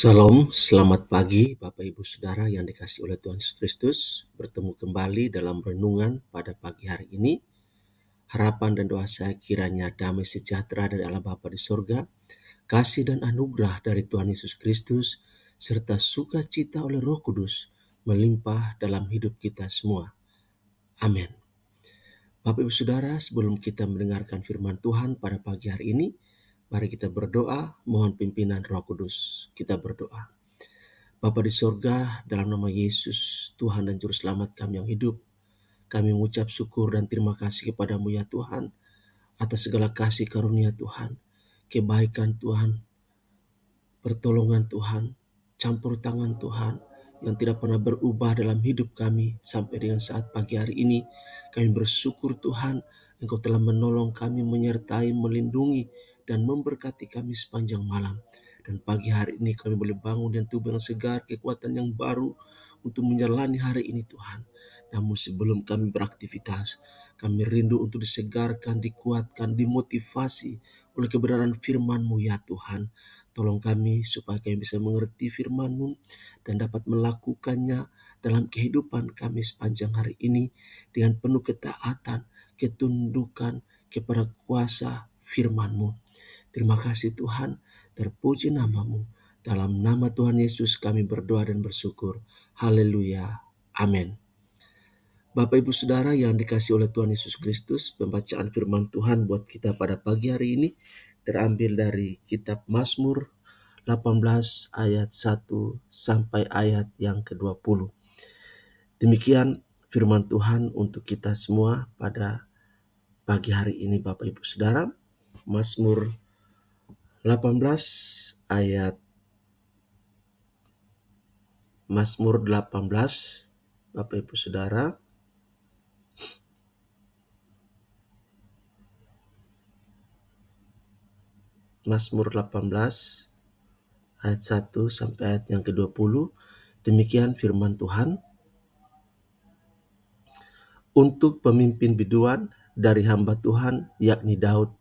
Salam, selamat pagi Bapak Ibu Saudara yang dikasihi oleh Tuhan Yesus Kristus. Bertemu kembali dalam renungan pada pagi hari ini. Harapan dan doa saya kiranya damai sejahtera dari Allah Bapa di sorga, kasih dan anugerah dari Tuhan Yesus Kristus, serta sukacita oleh Roh Kudus melimpah dalam hidup kita semua. Amin. Bapak Ibu Saudara, sebelum kita mendengarkan firman Tuhan pada pagi hari ini, mari kita berdoa, mohon pimpinan Roh Kudus. Kita berdoa. Bapa di sorga, dalam nama Yesus, Tuhan dan Juru Selamat kami yang hidup, kami mengucap syukur dan terima kasih kepadamu ya Tuhan, atas segala kasih karunia Tuhan, kebaikan Tuhan, pertolongan Tuhan, campur tangan Tuhan, yang tidak pernah berubah dalam hidup kami sampai dengan saat pagi hari ini. Kami bersyukur Tuhan, Engkau telah menolong kami, menyertai, melindungi, dan memberkati kami sepanjang malam. Dan pagi hari ini kami boleh bangun dengan tubuh yang segar, kekuatan yang baru untuk menjalani hari ini Tuhan. Namun sebelum kami beraktivitas, kami rindu untuk disegarkan, dikuatkan, dimotivasi oleh kebenaran firman-Mu ya Tuhan. Tolong kami supaya kami bisa mengerti firman-Mu dan dapat melakukannya dalam kehidupan kami sepanjang hari ini dengan penuh ketaatan, ketundukan kepada kuasa firman-Mu. Terima kasih Tuhan, terpuji nama-Mu. Dalam nama Tuhan Yesus kami berdoa dan bersyukur. Haleluya. Amin. Bapak Ibu Saudara yang dikasihi oleh Tuhan Yesus Kristus, pembacaan firman Tuhan buat kita pada pagi hari ini terambil dari kitab Mazmur 18 ayat 1 sampai ayat yang ke-20. Demikian firman Tuhan untuk kita semua pada pagi hari ini Bapak Ibu Saudara. Mazmur 18 ayat Mazmur 18 Bapak Ibu Saudara. Mazmur 18 ayat 1 sampai ayat yang ke-20. Demikian firman Tuhan. Untuk pemimpin biduan dari hamba Tuhan yakni Daud,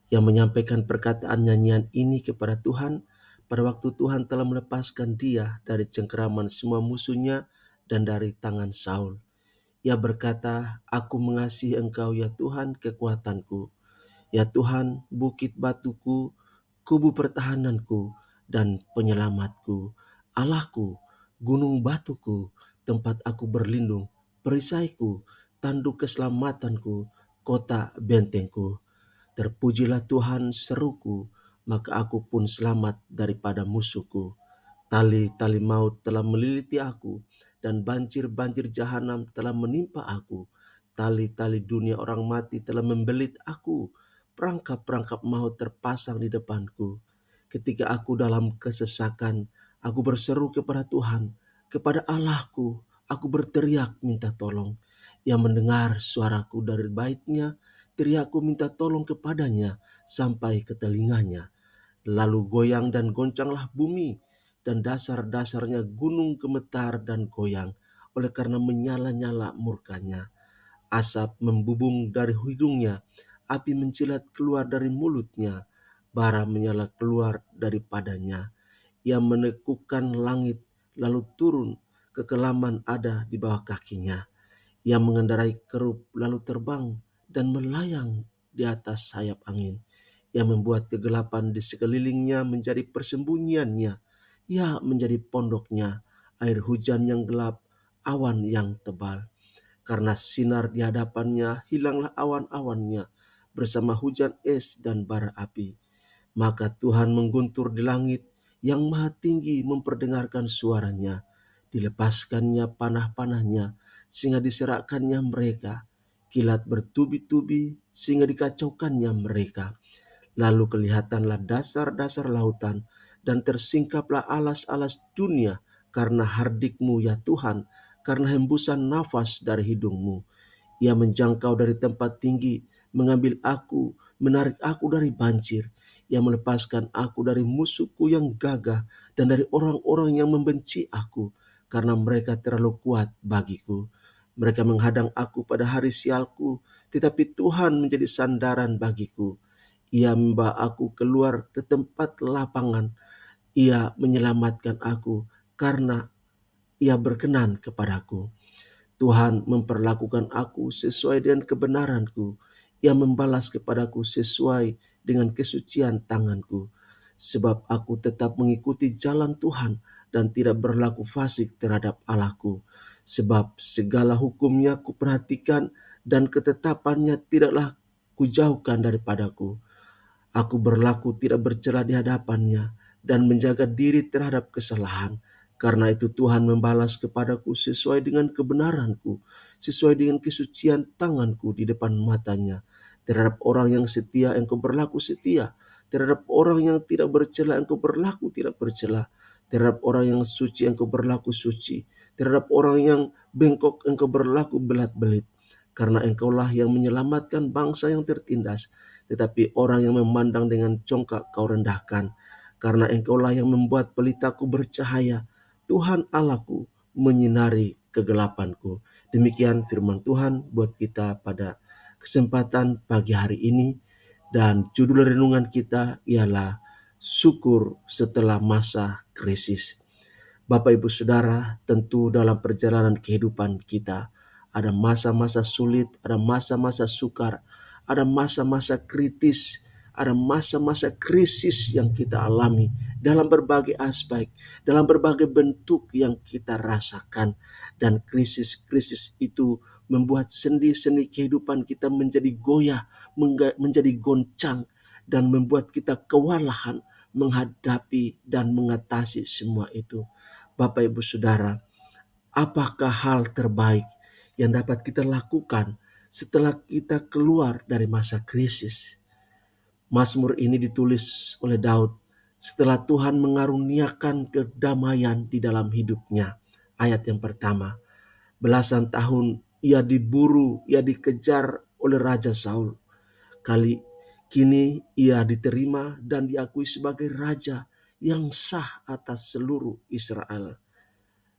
yang menyampaikan perkataan nyanyian ini kepada Tuhan pada waktu Tuhan telah melepaskan dia dari cengkeraman semua musuhnya dan dari tangan Saul. Ia berkata, "Aku mengasihi Engkau ya Tuhan kekuatanku. Ya Tuhan, bukit batuku, kubu pertahananku dan penyelamatku. Allahku, gunung batuku, tempat aku berlindung, perisaiku, tanduk keselamatanku, kota bentengku. Terpujilah Tuhan seruku, maka aku pun selamat daripada musuhku. Tali-tali maut telah meliliti aku, dan banjir-banjir jahanam telah menimpa aku. Tali-tali dunia orang mati telah membelit aku. Perangkap-perangkap maut terpasang di depanku. Ketika aku dalam kesesakan, aku berseru kepada Tuhan, kepada Allahku, aku berteriak minta tolong. Ia mendengar suaraku dari baitnya, teriakku minta tolong kepadanya sampai ke telinganya. Lalu goyang dan goncanglah bumi, dan dasar-dasarnya gunung gemetar dan goyang, oleh karena menyala-nyala murkanya. Asap membubung dari hidungnya, api mencilat keluar dari mulutnya, bara menyala keluar daripadanya. Ia menekukkan langit, lalu turun, kekelaman ada di bawah kakinya. Ia mengendarai kerub lalu terbang dan melayang di atas sayap angin. Ia membuat kegelapan di sekelilingnya menjadi persembunyiannya. Ia menjadi pondoknya, air hujan yang gelap, awan yang tebal. Karena sinar di hadapannya, hilanglah awan-awannya bersama hujan es dan bara api. Maka Tuhan mengguntur di langit, yang maha tinggi memperdengarkan suaranya. Dilepaskannya panah-panahnya, sehingga diserahkannya mereka. Kilat bertubi-tubi, sehingga dikacaukannya mereka. Lalu kelihatanlah dasar-dasar lautan, dan tersingkaplah alas-alas dunia, karena hardikmu ya Tuhan, karena hembusan nafas dari hidungmu. Ia menjangkau dari tempat tinggi, mengambil aku, menarik aku dari banjir. Ia melepaskan aku dari musuhku yang gagah, dan dari orang-orang yang membenci aku, karena mereka terlalu kuat bagiku. Mereka menghadang aku pada hari sialku, tetapi Tuhan menjadi sandaran bagiku. Ia membawa aku keluar ke tempat lapangan, Ia menyelamatkan aku karena Ia berkenan kepadaku. Tuhan memperlakukan aku sesuai dengan kebenaranku. Ia membalas kepadaku sesuai dengan kesucian tanganku. Sebab aku tetap mengikuti jalan Tuhan dan tidak berlaku fasik terhadap Allahku. Sebab segala hukumnya kuperhatikan dan ketetapannya tidaklah kujauhkan daripadaku. Aku berlaku tidak bercela di hadapannya dan menjaga diri terhadap kesalahan. Karena itu Tuhan membalas kepadaku sesuai dengan kebenaranku, sesuai dengan kesucian tanganku di depan matanya. Terhadap orang yang setia engkau berlaku setia, terhadap orang yang tidak bercela engkau berlaku tidak bercela, terhadap orang yang suci engkau berlaku suci, terhadap orang yang bengkok engkau berlaku belat-belit. Karena engkaulah yang menyelamatkan bangsa yang tertindas, tetapi orang yang memandang dengan congkak kau rendahkan. Karena engkaulah yang membuat pelitaku bercahaya, Tuhan Allahku menyinari kegelapanku. Demikian firman Tuhan buat kita pada kesempatan pagi hari ini. Dan judul renungan kita ialah syukur setelah masa krisis. Bapak Ibu Saudara, tentu dalam perjalanan kehidupan kita ada masa-masa sulit, ada masa-masa sukar, ada masa-masa kritis, ada masa-masa krisis yang kita alami dalam berbagai aspek, dalam berbagai bentuk yang kita rasakan. Dan krisis-krisis itu membuat sendi-sendi kehidupan kita menjadi goyah, menjadi goncang, dan membuat kita kewalahan menghadapi dan mengatasi semua itu. Bapak Ibu Saudara, apakah hal terbaik yang dapat kita lakukan setelah kita keluar dari masa krisis? Mazmur ini ditulis oleh Daud setelah Tuhan mengaruniakan kedamaian di dalam hidupnya. Ayat yang pertama, belasan tahun ia diburu, ia dikejar oleh Raja Saul. Kini ia diterima dan diakui sebagai raja yang sah atas seluruh Israel.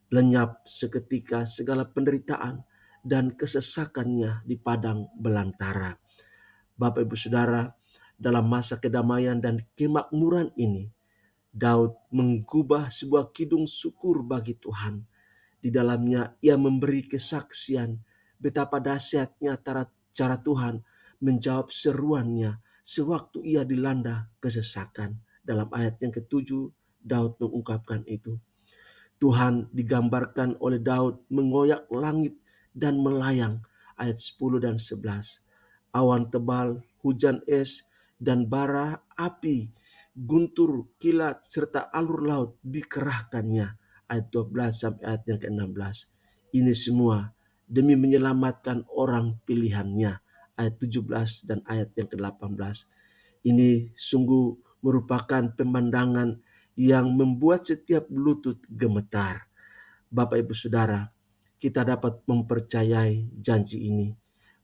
Lenyap seketika segala penderitaan dan kesesakannya di padang belantara. Bapak Ibu Saudara, dalam masa kedamaian dan kemakmuran ini, Daud mengubah sebuah kidung syukur bagi Tuhan. Di dalamnya ia memberi kesaksian betapa dahsyatnya cara Tuhan menjawab seruannya sewaktu ia dilanda kesesakan. Dalam ayat yang ketujuh, Daud mengungkapkan itu. Tuhan digambarkan oleh Daud mengoyak langit dan melayang, ayat 10 dan 11. Awan tebal, hujan es, dan bara api, guntur, kilat, serta alur laut dikerahkannya, ayat 12 sampai ayat yang ke-16. Ini semua demi menyelamatkan orang pilihannya, ayat 17 dan ayat yang ke-18. Ini sungguh merupakan pemandangan yang membuat setiap lutut gemetar. Bapak Ibu Saudara, kita dapat mempercayai janji ini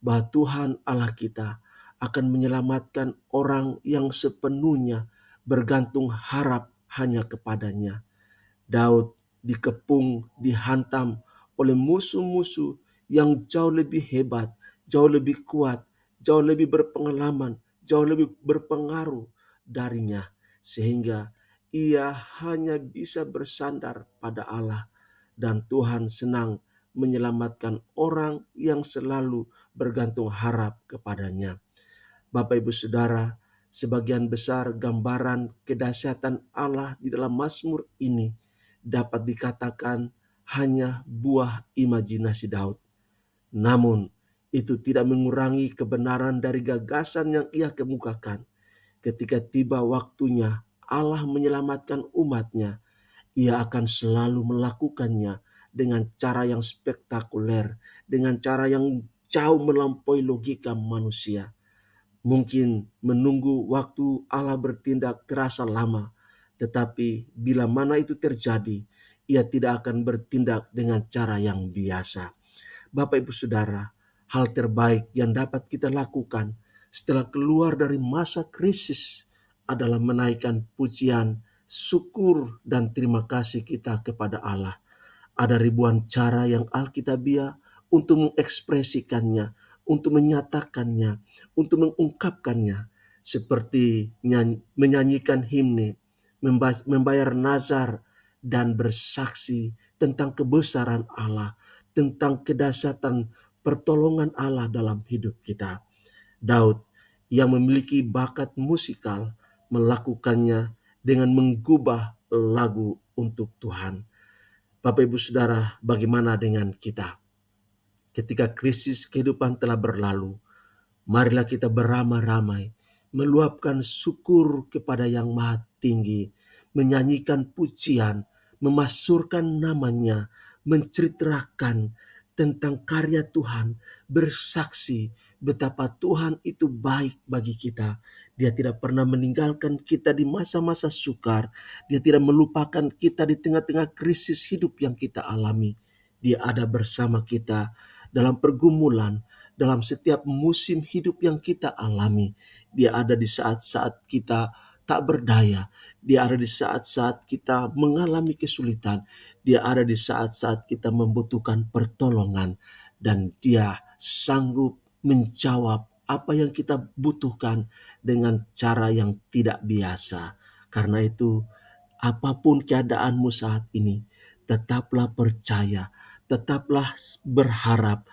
bahwa Tuhan Allah kita akan menyelamatkan orang yang sepenuhnya bergantung harap hanya kepadanya. Daud dikepung, dihantam oleh musuh-musuh yang jauh lebih hebat, jauh lebih kuat, jauh lebih berpengalaman, jauh lebih berpengaruh darinya, sehingga ia hanya bisa bersandar pada Allah, dan Tuhan senang menyelamatkan orang yang selalu bergantung harap kepadanya. Bapak Ibu Saudara, sebagian besar gambaran kedahsyatan Allah di dalam Mazmur ini dapat dikatakan hanya buah imajinasi Daud. Namun, itu tidak mengurangi kebenaran dari gagasan yang ia kemukakan. Ketika tiba waktunya Allah menyelamatkan umatnya, ia akan selalu melakukannya dengan cara yang spektakuler, dengan cara yang jauh melampaui logika manusia. Mungkin menunggu waktu Allah bertindak terasa lama, tetapi bila mana itu terjadi, ia tidak akan bertindak dengan cara yang biasa. Bapak Ibu Saudara, hal terbaik yang dapat kita lakukan setelah keluar dari masa krisis adalah menaikkan pujian, syukur, dan terima kasih kita kepada Allah. Ada ribuan cara yang alkitabiah untuk mengekspresikannya, untuk menyatakannya, untuk mengungkapkannya, seperti menyanyikan himne, membayar nazar dan bersaksi tentang kebesaran Allah, tentang kedahsyatan pertolongan Allah dalam hidup kita. Daud yang memiliki bakat musikal melakukannya dengan mengubah lagu untuk Tuhan. Bapak Ibu Saudara, bagaimana dengan kita? Ketika krisis kehidupan telah berlalu, marilah kita beramai-ramai, meluapkan syukur kepada Yang Maha Tinggi, menyanyikan pujian, memasurkan namanya, menceritakan tentang karya Tuhan, bersaksi betapa Tuhan itu baik bagi kita. Dia tidak pernah meninggalkan kita di masa-masa sukar. Dia tidak melupakan kita di tengah-tengah krisis hidup yang kita alami. Dia ada bersama kita dalam pergumulan, dalam setiap musim hidup yang kita alami. Dia ada di saat-saat kita tak berdaya. Dia ada di saat-saat kita mengalami kesulitan. Dia ada di saat-saat kita membutuhkan pertolongan. Dan dia sanggup menjawab apa yang kita butuhkan dengan cara yang tidak biasa. Karena itu, apapun keadaanmu saat ini, tetaplah percaya, tetaplah berharap,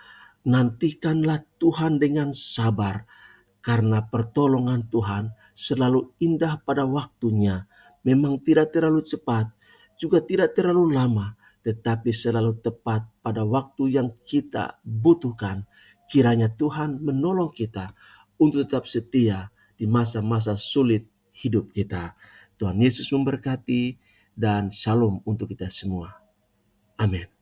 nantikanlah Tuhan dengan sabar, karena pertolongan Tuhan selalu indah pada waktunya. Memang tidak terlalu cepat, juga tidak terlalu lama, tetapi selalu tepat pada waktu yang kita butuhkan. Kiranya Tuhan menolong kita untuk tetap setia di masa-masa sulit hidup kita. Tuhan Yesus memberkati dan shalom untuk kita semua. Amin.